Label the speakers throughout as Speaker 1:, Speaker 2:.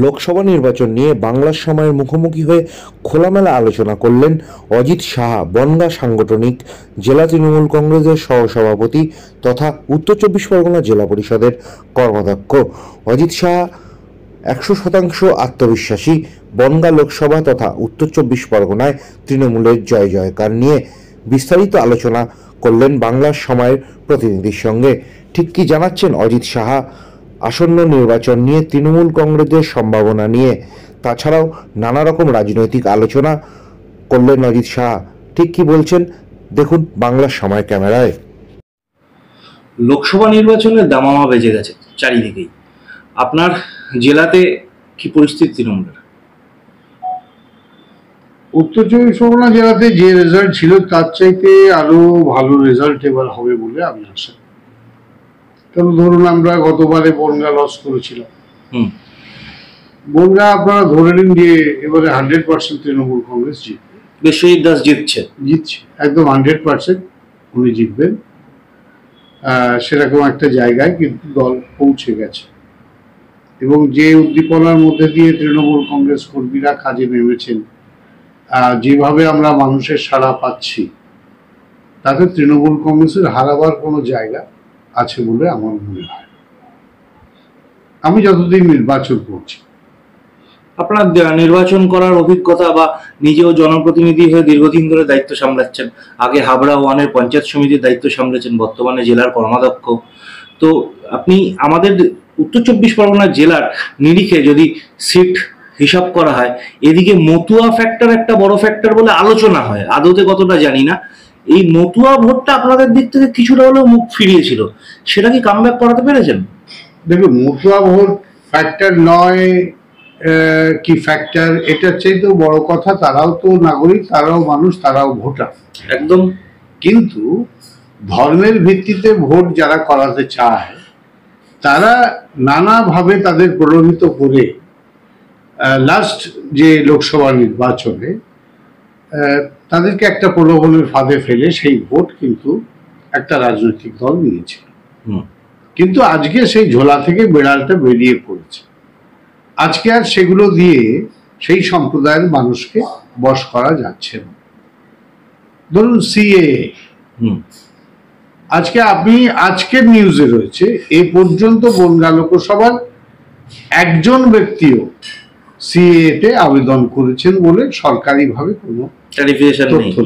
Speaker 1: লোকসভা নির্বাচন নিয়ে বাংলার সময়ের মুখোমুখি হয়ে খোলামেলা আলোচনা করলেন অজিত সাহা, বনগাঁ সাংগঠনিক জেলা তৃণমূল কংগ্রেসের সহসভাপতি তথা উত্তর চব্বিশ পরগনা জেলা পরিষদের কর্মাধ্যক্ষ। অজিত সাহা 100% আত্মবিশ্বাসী। বনগাঁ লোকসভা তথা উত্তর চব্বিশ পরগনায় তৃণমূলের জয় জয়কার নিয়ে বিস্তারিত আলোচনা করলেন বাংলার সময়ের প্রতিনিধির সঙ্গে। ঠিক কি জানাচ্ছেন অজিত সাহা আসন্ন নির্বাচন নিয়ে, তৃণমূল কংগ্রেসের সম্ভাবনা নিয়ে, তাছাড়াও নানা রকম রাজনৈতিক আলোচনা করলেন অজিত সাহা। ঠিক কি বলছেন দেখুন বাংলার সময় ক্যামেরায়।
Speaker 2: লোকসভা নির্বাচনের দামামা বেজে গেছে চারিদিকেই। আপনার জেলাতে কি পরিস্থিতি তৃণমূলের?
Speaker 3: উত্তর চব্বিশ পরগনা জেলাতে যে রেজাল্ট ছিল তার চাইতে আরো ভালো রেজাল্ট এবার হবে বলে আমি আশা। কারণ ধরুন আমরা গতবারে বনগাঁ লস করেছিলাম। বনগাঁ আপনারা ধরে নিন যে এবারে 100% তৃণমূল কংগ্রেস জিতবে।
Speaker 2: বিশ্বজিৎ দাস জিতছে
Speaker 3: একদম 100% উনি জিতবেন। সেরকম একটা জায়গায় কিন্তু দল পৌঁছে গেছে এবং যে উদ্দীপনার মধ্যে দিয়ে তৃণমূল কংগ্রেস কর্মীরা কাজে নেমেছেন, যেভাবে আমরা মানুষের সাড়া পাচ্ছি, তাতে তৃণমূল কংগ্রেসের হারাবার কোনো জায়গা আছে বলে আমার মনে হয়, আমি যতদিন নির্বাচন করছি।
Speaker 2: আপনার নির্বাচন করার অভিজ্ঞতা বা নিজেও জনপ্রতিনিধি হয়ে দীর্ঘদিন ধরে দায়িত্ব সামলাচ্ছেন, আগে হাবড়া ওয়ানের পঞ্চায়েত সমিতির দায়িত্ব সামলেছেন, বর্তমানে জেলার কর্মাধ্যক্ষ। তো আপনি আমাদের উত্তর চব্বিশ পরগনা জেলার নিরিখে যদি সিট হিসাব করা হয়, এদিকে মতুয়া ফ্যাক্টর একটা বড় ফ্যাক্টর বলে আলোচনা হয়, আদতে কতটা জানি না। এই মতুয়া ভোটটা আপনাদের দিক থেকে কিছুটা হলেও মুখ ফিরিয়েছিল, সেটা কি কামব্যাক করাতে পেরেছেন?
Speaker 3: দেখুন, মতুয়া ভোট ফ্যাক্টর নয় কি ফ্যাক্টর, এটার চাইতেও বড় কথা, তারাও তো নাগরিক, তারাও মানুষ, তারাও ভোটার
Speaker 2: একদম।
Speaker 3: কিন্তু ধর্মের ভিত্তিতে ভোট যারা করাতে চায়, তারা নানাভাবে তাদের প্রলোভিত করে লাস্ট যে লোকসভা নির্বাচনে তাদেরকে একটা প্রলোভনের ফাঁদে ফেলে সেই ভোট কিন্তু একটা রাজনৈতিক দল নিয়েছিল। কিন্তু আজকে সেই ঝোলা থেকে বেড়ালটা বেরিয়ে পড়েছে। আজকে আর সেগুলো দিয়ে সেই সম্প্রদায়ের মানুষকে বশ করা যাচ্ছে না। ধরুন সিএএ, আজকে আজকের নিউজে রয়েছে এ পর্যন্ত বনগাঁ লোকসভার একজন ব্যক্তিও সিএএ তে আবেদন করেছেন বলে সরকারিভাবে কোনো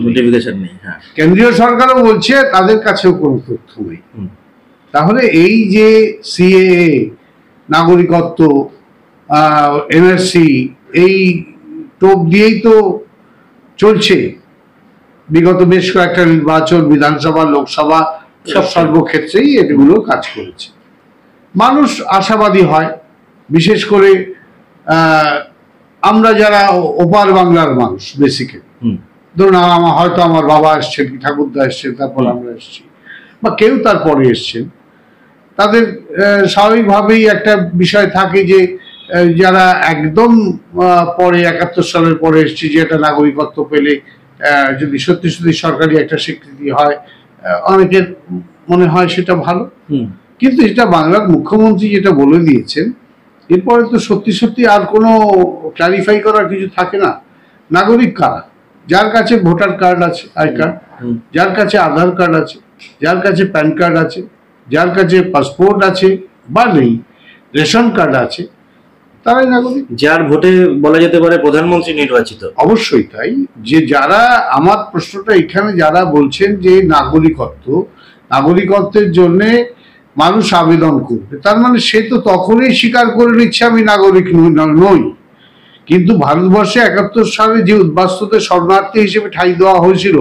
Speaker 2: নোটিফিকেশন নেই।
Speaker 3: কেন্দ্রীয় সরকারও বলছে তাদের কাছেও কোনো তথ্য নেই। তাহলে এই যে সিএএ, নাগরিকত্ব, এনআরসি, এই টোপ দিয়েই তো চলছে বিগত বেশ কয়েকটা নির্বাচন, বিধানসভা, লোকসভা, সর্বক্ষেত্রেই এগুলো কাজ করেছে। মানুষ আশাবাদী হয়, বিশেষ করে আমরা যারা ওপার বাংলার মানুষ, বেসিক্যালি ধরুন হয়তো আমার বাবা এসছেন, ঠাকুরদা এসছেন, তারপর আমরা এসছি, বা কেউ তারপরে এসছেন, তাদের স্বাভাবিকভাবেই একটা বিষয় থাকে যে যারা একদম পরে 71 সালের পরে এসছে, যে একটা নাগরিকত্ব পেলে যদি সত্যি সত্যি সরকারি একটা স্বীকৃতি হয়, অনেকের মনে হয় সেটা ভালো। কিন্তু এটা বাংলার মুখ্যমন্ত্রী যেটা বলে দিয়েছেন, এরপরে তো সত্যি সত্যি আর কোনো ক্লারিফাই করার কিছু থাকে না। নাগরিক কারা? যার কাছে ভোটার কার্ড আছে, আই কার্ড, যার কাছে আধার কার্ড আছে, যার কাছে প্যান কার্ড আছে, যার কাছে পাসপোর্ট আছে বা নেই, রেশন কার্ড আছে, তারাই নাগরিক।
Speaker 2: যার ভোটে বলা যেতে পারে প্রধানমন্ত্রী নির্বাচিত।
Speaker 3: অবশ্যই তাই। যে যারা, আমার প্রশ্নটা এখানে, যারা বলছেন যে নাগরিকত্বের জন্য মানুষ আবেদন করবে, তার মানে সে তো তখনই স্বীকার করে নিচ্ছে আমি নাগরিক নই। কিন্তু ভারতবর্ষে 71 সালে যে উদ্বাস্তুতে শরণার্থী হিসেবে ঠাঁই দেওয়া হয়েছিল,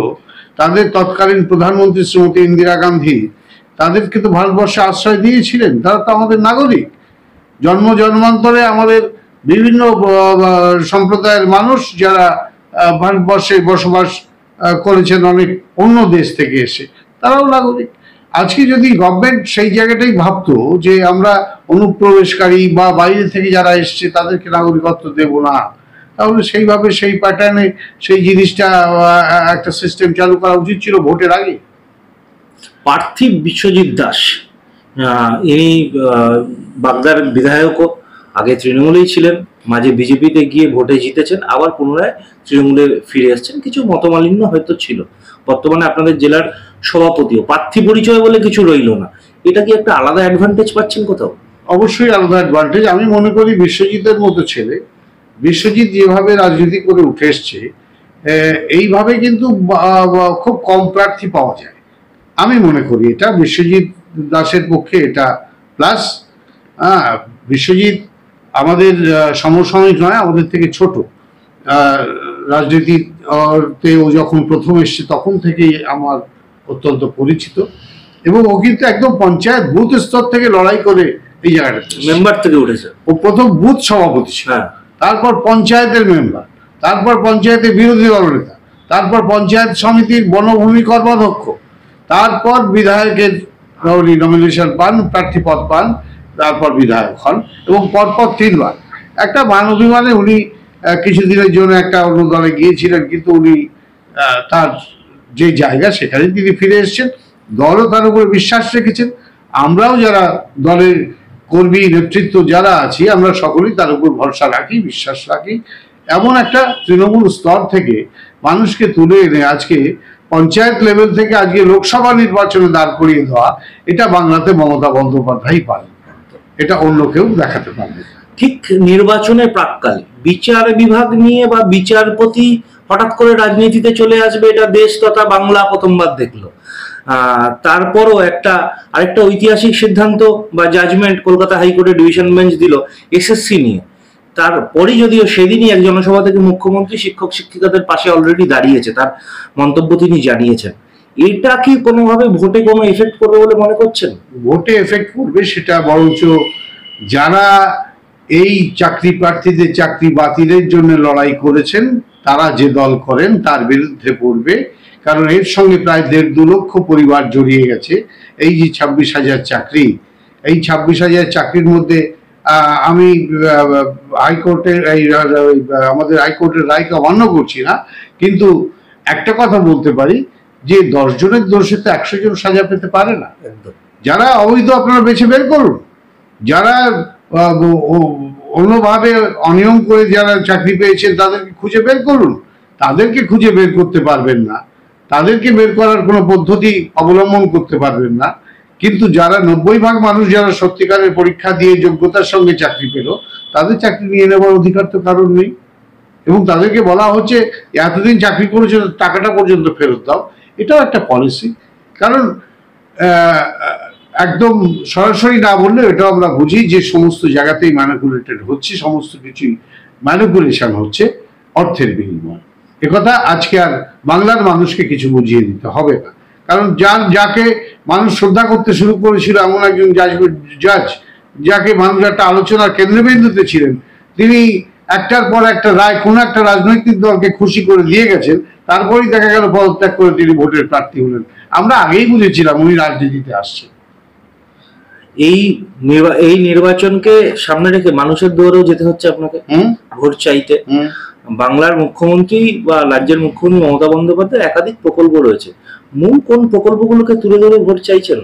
Speaker 3: তাদের তৎকালীন প্রধানমন্ত্রী শ্রীমতী ইন্দিরা গান্ধী, তাদেরকে তো ভারতবর্ষে আশ্রয় দিয়েছিলেন, তারা তো আমাদের নাগরিক। জন্মান্তরে আমাদের বিভিন্ন সম্প্রদায়ের মানুষ যারা ভারতবর্ষে বসবাস করেছেন অনেক অন্য দেশ থেকে এসে, তারাও নাগরিক। আজকে যদি গভর্নমেন্ট সেই জায়গাটাই ভাবতো যে আমরা অনুপ্রবেশকারী বা বাইরে থেকে যারা এসছে তাদেরকে নাগরিকত্ব দেব না, তাহলে সেইভাবে সেই প্যাটার্নে সেই জিনিসটা একটা সিস্টেম চালু করা উচিত ছিল ভোটের আগে।
Speaker 2: পার্থিব বিশ্বজিৎ দাস, ইনি বাগদার বিধায়কও, আগে তৃণমূলেই ছিলেন, মাঝে বিজেপিতে গিয়ে ভোটে জিতেছেন, আবার পুনরায় তৃণমূলে ফিরে আসছেন। কিছু মতমালিন্য হয়তো ছিল। বর্তমানে আপনাদের জেলার সভাপতিও প্রার্থী পরিচয় বলে কিছু রইলো না। এটা কি একটা আলাদা অ্যাডভান্টেজ পাচ্ছেন কোথাও?
Speaker 3: অবশ্যই আলাদা অ্যাডভান্টেজ। আমি মনে করি বিশ্বজিতের মতো ছেলে, বিশ্বজিৎ যেভাবে রাজনীতি করে উঠে এসছে, এইভাবে কিন্তু খুব কম প্রার্থী পাওয়া যায়। আমি মনে করি এটা বিশ্বজিৎ দাসের পক্ষে এটা প্লাস। বিশ্বজিৎ আমাদের সমসাময়িক নয়, আমাদের থেকে ছোট। রাজনীতিতে ও যখন প্রথম এসছে তখন থেকেই আমার অত্যন্ত পরিচিত, এবং ও কিন্তু একদম পঞ্চায়েত বুথ স্তর থেকে লড়াই করে এই জায়গাটা
Speaker 2: মেম্বার থেকে উঠেছে।
Speaker 3: ও প্রথম বুথ সভাপতি ছিল, তারপর পঞ্চায়েতের মেম্বার, তারপর পঞ্চায়েতের বিরোধী দলনেতা, তারপর পঞ্চায়েত সমিতির বনভূমি কর্মাধ্যক্ষ, তারপর বিধায়কের নমিনেশন পান, প্রার্থী পদ পান, তারপর বিধায়ক হন, এবং পরপর 3 বার। একটা মানবিমানে উনি কিছুদিনের জন্য একটা অন্য দলে গিয়েছিলেন, কিন্তু উনি তার যে জায়গা সেখানে তিনি ফিরে এসেছেন। দলও তার উপরে বিশ্বাস রেখেছেন। আমরাও যারা দলের কর্মী নেতৃত্ব যারা আছি, আমরা সকলেই তার উপর ভরসা রাখি, বিশ্বাস রাখি। এমন একটা তৃণমূল স্তর থেকে মানুষকে তুলে এনে আজকে পঞ্চায়েত লেভেল থেকে আজকে লোকসভা নির্বাচনে দাঁড় করিয়ে দেওয়া, এটা বাংলাতে মমতা বন্দ্যোপাধ্যায় পারেন, এটা অন্য কেউ দেখাতে পারবে।
Speaker 2: ঠিক নির্বাচনের প্রাক্কালে বিচার বিভাগ নিয়ে বা বিচারপতি হঠাৎ করে রাজনীতিতে চলে আসবে, এটা দেশ তথা বাংলা প্রথমবার দেখলো। তারপরও আরেকটা ঐতিহাসিক সিদ্ধান্ত বা জাজমেন্ট কলকাতা হাইকোর্টের ডিভিশন বেঞ্চ দিল এসএসসি নিয়ে। তারপরই যদিও সেদিনই এক জনসভা থেকে মুখ্যমন্ত্রী শিক্ষক শিক্ষিকাদের পাশে অলরেডি দাঁড়িয়েছে, তার মন্তব্য তিনি জানিয়েছেন। এটা কি কোনোভাবে ভোটে কোনো এফেক্ট করবে বলে মনে করছেন?
Speaker 3: ভোটে এফেক্ট করবে সেটা বরঞ্চ যারা এই চাকরি প্রার্থীদের চাকরি বাতিলের জন্য লড়াই করেছেন, তারা যে দল করেন তার বিরুদ্ধে পড়বে। কারণ এর সঙ্গে প্রায় 1.5-2 লক্ষ পরিবার জড়িয়ে গেছে। এই যে 26,000 চাকরি, এই 26,000 চাকরির মধ্যে আমি হাইকোর্টের আমাদের হাইকোর্টের রায়কে অমান্য করছি না, কিন্তু একটা কথা বলতে পারি যে 10 জনের দোষে তো 100 জন সাজা পেতে পারে না। যারা অবৈধ আপনারা বেছে বের করুন, যারা অন্যভাবে অনিয়ম করে যারা চাকরি পেয়েছেন তাদেরকে খুঁজে বের করুন। তাদেরকে খুঁজে বের করতে পারবেন না, তাদেরকে বের করার কোনো পদ্ধতি অবলম্বন করতে পারবেন না, কিন্তু যারা 90% মানুষ যারা সত্যিকারের পরীক্ষা দিয়ে যোগ্যতার সঙ্গে চাকরি পেল, তাদের চাকরি নিয়ে নেওয়ার অধিকার তো কারণ নেই। এবং তাদেরকে বলা হচ্ছে এতদিন চাকরি করেছে টাকাটা পর্যন্ত ফেরত দাও। এটাও একটা পলিসি। কারণ একদম সরাসরি না বললে এটাও আমরা বুঝি যে সমস্ত জায়গাতেই ম্যানিপুলেটেড হচ্ছে, সমস্ত কিছুই ম্যানিপুলেশন হচ্ছে অর্থের বিনিময়। একথা আজকে আর বাংলার মানুষকে কিছু বুঝিয়ে দিতে হবে না। কারণ যাকে মানুষ শ্রদ্ধা করতে শুরু করেছিল, এমন একজন জাজ যাকে মানুষ একটা আলোচনার কেন্দ্রবিন্দুতে ছিলেন, তিনি একটার পর একটা রায় কোনো একটা রাজনৈতিক দলকে খুশি করে দিয়ে গেছেন, তারপরেই দেখা গেল পদত্যাগ করে তিনি ভোটের প্রার্থী হলেন। আমরা আগেই বুঝেছিলাম উনি রাজনীতিতে আসছেন।
Speaker 2: এই নির্বাচনকে সামনে রেখে মানুষের দৌড়েও যেতে হচ্ছে আপনাকে ভোট চাইতে। বাংলার মুখ্যমন্ত্রী বা রাজ্যের মুখ্যমন্ত্রী মমতা বন্দ্যোপাধ্যায়ের একাধিক প্রকল্প রয়েছে, মূল কোন প্রকল্পগুলোকে তুলে ধরে ভোট চাইছেন?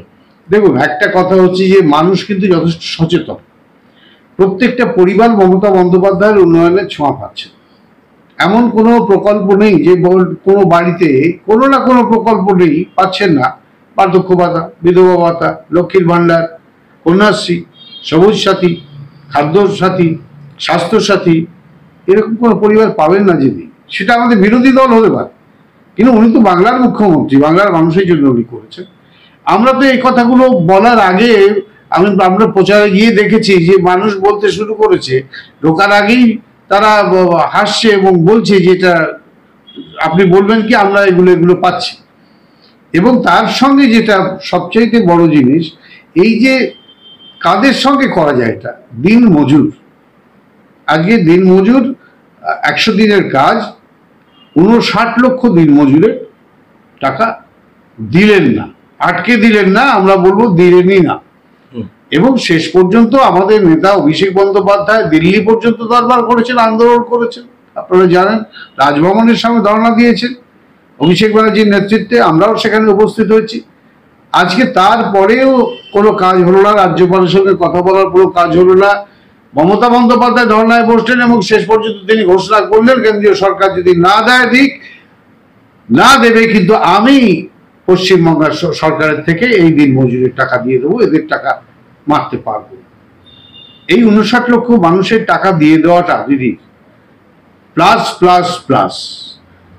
Speaker 3: দেখুন, একটা কথা হচ্ছে যে মানুষ কিন্তু যথেষ্ট সচেতন। প্রত্যেকটা পরিবার মমতা বন্দ্যোপাধ্যায়ের উন্নয়নের ছোঁয়া পাচ্ছে। এমন কোনো প্রকল্প নেই যে কোনো বাড়িতে কোনো না কোনো প্রকল্প নেই, পাচ্ছেন না। বার্ধক্য ভাতা, বিধবা ভাতা, লক্ষ্মীর ভাণ্ডার, কন্যাশ্রী, সবুজ সাথী, খাদ্য সাথী, স্বাস্থ্য সাথী, এরকম কোনো পরিবার পাবেন না যিনি। সেটা আমাদের বিরোধী দল হতে পারে, কিন্তু উনি তো বাংলার মুখ্যমন্ত্রী, বাংলার মানুষের জন্য উনি করেছেন। আমরা তো এই কথাগুলো বলার আগে আমরা প্রচারে গিয়ে দেখেছি যে মানুষ বলতে শুরু করেছে, ঢোকার আগেই তারা হাসছে এবং বলছে যে এটা আপনি বলবেন কি, আমরা এগুলো পাচ্ছি। এবং তার সঙ্গে যেটা সবচাইতে বড় জিনিস, এই যে কাদের সঙ্গে করা যায়, এটা দিন মজুর। আজকে দিন মজুর 100 দিনের কাজ 59 লক্ষ দিন মজুরের টাকা দিলেন না, আটকে দিলেন না, আমরা বলবো দিলেনই না। এবং শেষ পর্যন্ত আমাদের নেতা অভিষেক বন্দ্যোপাধ্যায় দিল্লি পর্যন্ত দরবার করেছেন, আন্দোলন করেছেন। আপনারা জানেন, রাজভবনের সামনে ধর্ণা দিয়েছেন অভিষেক ব্যানার্জির নেতৃত্বে, আমরাও সেখানে উপস্থিত হয়েছি। আজকে তারপরেও কোনো কাজ হলো না, রাজ্যপালের সঙ্গে কথা বলার কোনো কাজ হলো না, মমতা বন্দ্যোপাধ্যায় ধর্নায় বসলেন এবং শেষ পর্যন্ত তিনি ঘোষণা করলেন কেন্দ্রীয় সরকার যদি না দেয় দিক, না দেবে কিন্তু আমি পশ্চিমবঙ্গের সরকারের থেকে এই দিন মজুরির টাকা দিয়ে দেবো, এদের টাকা মারতে পারবো। এই 59 লক্ষ মানুষের টাকা দিয়ে দেওয়াটা দিদি প্লাস প্লাস প্লাস,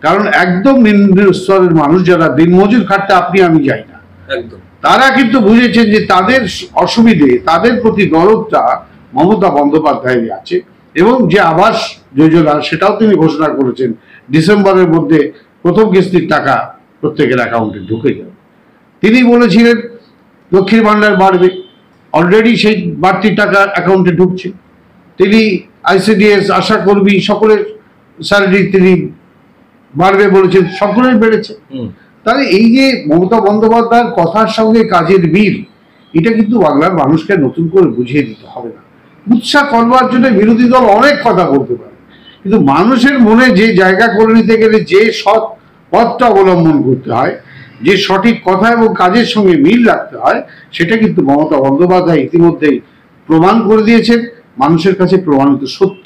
Speaker 3: কারণ একদম নিম্ন স্তরের মানুষ যারা দিনমজুর খাটতে আপনি আমি যাই না,
Speaker 2: একদম
Speaker 3: তারা কিন্তু বুঝেছেন যে তাদের অসুবিধে, তাদের প্রতি দরদটা মমতা বন্দ্যোপাধ্যায়ের আছে। এবং যে আবাস যোজনা সেটাও তিনি ঘোষণা করেছেন ডিসেম্বরের মধ্যে প্রথম কিস্তির টাকা প্রত্যেকের অ্যাকাউন্টে ঢুকে যাবে। তিনি বলেছিলেন লক্ষ্মীর ভান্ডার বাড়বে, অলরেডি সেই বাড়তি টাকা অ্যাকাউন্টে ঢুকছে। তিনি আইসিডিএস, আশা কর্মী সকলের স্যালারি তিনি বাড়বে বলেছেন, সকলের বেড়েছে। তাহলে এই যে মমতা বন্দ্যোপাধ্যায়ের কথার সঙ্গে কাজের মিল, এটা কিন্তু বাংলার মানুষকে নতুন করে বুঝিয়ে দিতে হবে না। উৎসাহ করবার জন্য বিরোধী দল অনেক কথা বলতে পারে, কিন্তু মানুষের মনে যে জায়গা করে নিতে গেলে যে সৎ পথটা অবলম্বন করতে হয়, যে সঠিক কথা এবং কাজের সঙ্গে মিল রাখতে হয়, সেটা কিন্তু মমতা বন্দ্যোপাধ্যায় ইতিমধ্যেই প্রমাণ করে দিয়েছেন, মানুষের কাছে প্রমাণিত সত্য।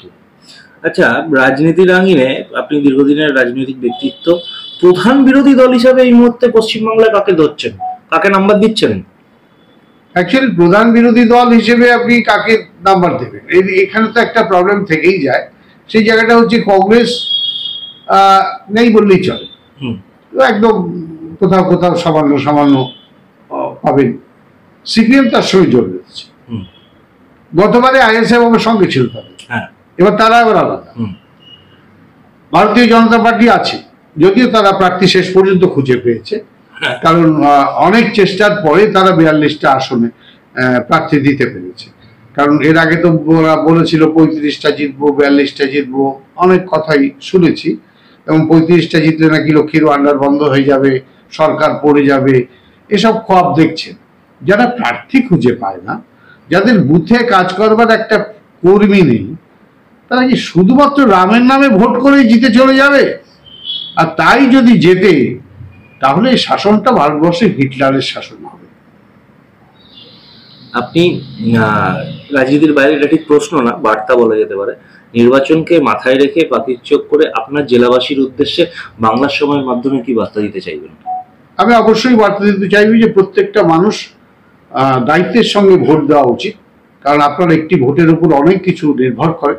Speaker 2: আচ্ছা, রাজনীতির আঙিনে আপনি দীর্ঘদিনের রাজনৈতিক ব্যক্তিত্ব, প্রধান বিরোধী দল হিসাবে এই মুহূর্তে পশ্চিমবাংলায় কাকে ধরছেন, কাকে নাম্বার দিচ্ছেন?
Speaker 3: অ্যাকচুয়ালি প্রধান বিরোধী দল হিসেবে আপনি কাকে নাম্বার দেবেন, এখানে তো একটা প্রবলেম থেকেই যায়। সেই জায়গাটা হচ্ছে কংগ্রেস নেই বললেই চলে, একদম কোথাও কোথাও সামান্য সামান্য পাবেন। সিপিএম তার সঙ্গে জড় রয়েছে, গতবারে আইএসএফ আমার সঙ্গে ছিল তাদের, এবার তারা আবার আলাদা। ভারতীয় জনতা পার্টি আছে, যদিও তারা প্রার্থী শেষ পর্যন্ত খুঁজে পেয়েছে, কারণ অনেক চেষ্টার পরে তারা 42টা আসনে প্রার্থী দিতে পেরেছে। কারণ এর আগে তো বলেছিল 35টা জিতবো, 42টা জিতবো, অনেক কথাই শুনেছি। এবং 35টা জিতলে নাকি লক্ষ্মীর ভান্ডার বন্ধ হয়ে যাবে, সরকার পড়ে যাবে, এসব খোয়াব দেখছেন। যারা প্রার্থী খুঁজে পায় না, যাদের বুথে কাজ করবার একটা কর্মী নেই, তারা কি শুধুমাত্র রামের নামে ভোট করেই জিতে চলে যাবে? আর তাই যদি জেতে, তাহলে এই শাসনটা ভারতবর্ষে হিটলারের শাসন হবে।
Speaker 2: আপনি রাজনীতির বাইরে, এটা ঠিক প্রশ্ন না, বার্তা বলা যেতে পারে, নির্বাচনকে মাথায় রেখে পাখির চোখ করে আপনার জেলাবাসীর উদ্দেশ্যে বাংলার সময়ের মাধ্যমে কি বার্তা দিতে চাইবেন?
Speaker 3: আমি অবশ্যই বার্তা দিতে চাইবি যে প্রত্যেকটা মানুষ দায়িত্বের সঙ্গে ভোট দেওয়া উচিত, কারণ আপনার একটি ভোটের উপর অনেক কিছু নির্ভর করে।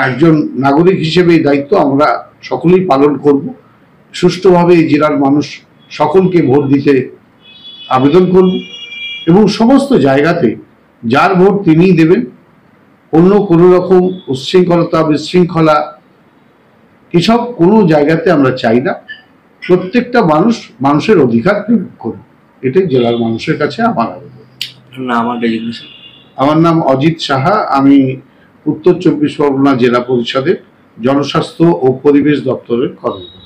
Speaker 3: একজন নাগরিক হিসেবে এই দায়িত্ব আমরা সকলেই পালন করব। সুষ্ঠুভাবে এই জেলার মানুষ সকলকে ভোট দিতে আবেদন করব এবং সমস্ত জায়গাতে যার ভোট তিনিই দেবেন। অন্য কোনো রকম উচ্ছৃঙ্খলতা, বিশৃঙ্খলা এসব কোনো জায়গাতে আমরা চাই না। প্রত্যেকটা মানুষ মানুষের অধিকার প্রয়োগ করুন, এটাই জেলার মানুষের কাছে আমার আবেদন। আমার নাম অজিত সাহা, আমি উত্তর 24 পরগনা জেলা পরিষদের জনস্বাস্থ্য ও পরিবেশ দপ্তরের কর্মকর্তা।